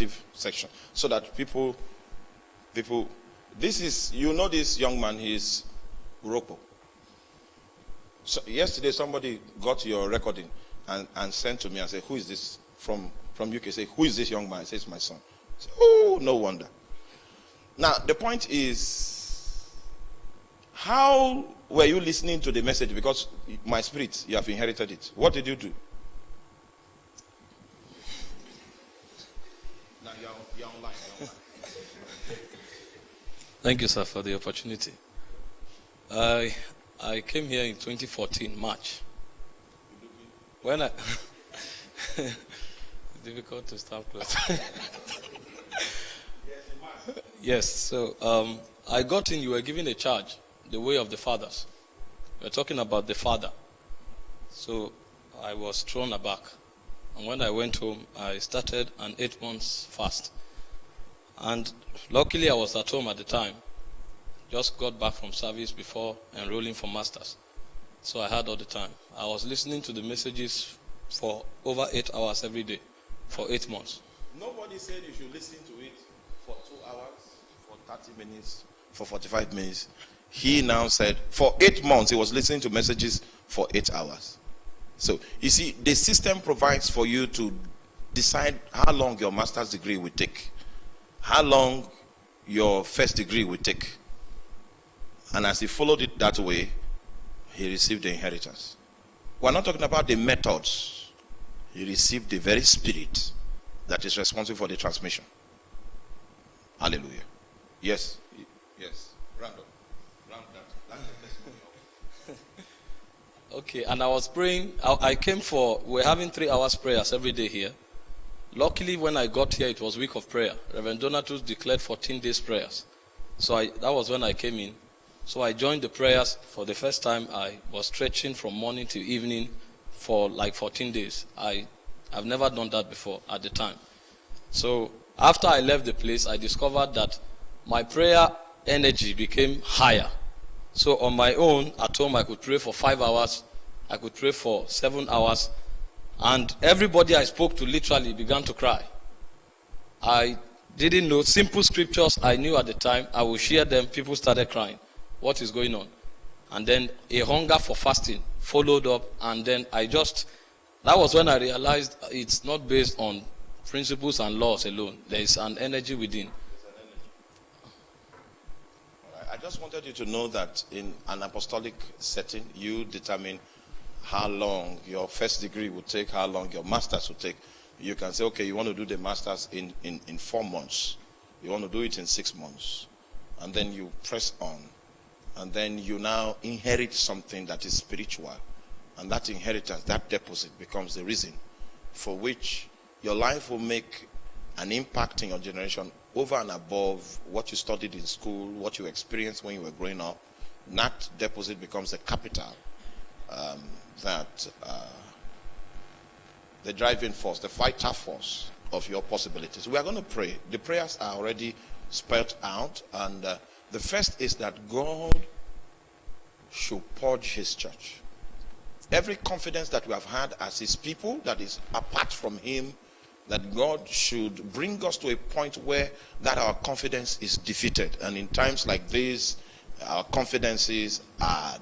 interactive section so that people, this is, you know this young man, he's Orokpo. So yesterday somebody got your recording and sent to me and said, who is this from UK? Say, who is this young man? I say, it's my son. I say, oh, no wonder. Now, the point is, how were you listening to the message? Because my spirit, you have inherited it. What did you do? Now, you're online. Thank you, sir, for the opportunity. I came here in 2014, March. When I... difficult to stop close. Yes, so I got in, you were given a charge, the way of the fathers. We're talking about the father. So I was thrown aback. And when I went home, I started an 8 months fast. And luckily I was at home at the time. Just got back from service before enrolling for masters. So I had all the time. I was listening to the messages for over 8 hours every day for 8 months. Nobody said you should listen to it for 2 hours, for 30 minutes, for 45 minutes. He now said for 8 months he was listening to messages for 8 hours. So you see, the system provides for you to decide how long your master's degree will take, how long your first degree will take. And as he followed it that way, he received the inheritance. We're not talking about the methods. He received the very spirit that is responsible for the transmission. Hallelujah. Yes. Yes. Round that. That's the testimony. Okay, and I was praying. I came for, we're having 3 hours prayers every day here. Luckily, when I got here, it was week of prayer. Reverend Donatus declared 14 days prayers. So that was when I came in. So I joined the prayers for the first time. I was stretching from morning to evening for like 14 days. I've never done that before at the time. So after I left the place, I discovered that my prayer energy became higher. So on my own, at home, I could pray for 5 hours. I could pray for 7 hours. And everybody I spoke to literally began to cry. I didn't know simple scriptures I knew at the time. I would share them. People started crying. What is going on? And then a hunger for fasting followed up. And then that was when I realized it's not based on principles and laws alone. There is an energy within. I just wanted you to know that in an apostolic setting, you determine how long your first degree will take, how long your master's will take. You can say, okay, you want to do the master's in 4 months. You want to do it in 6 months. And then you press on. And then you now inherit something that is spiritual. And that inheritance, that deposit becomes the reason for which your life will make an impact in your generation over and above what you studied in school, what you experienced when you were growing up. That deposit becomes the capital, the driving force, the vital force of your possibilities. We are going to pray. The prayers are already spelled out, and the first is that God should purge his church. Every confidence that we have had as his people that is apart from him, that God should bring us to a point where that our confidence is defeated. And in times like this, our confidences are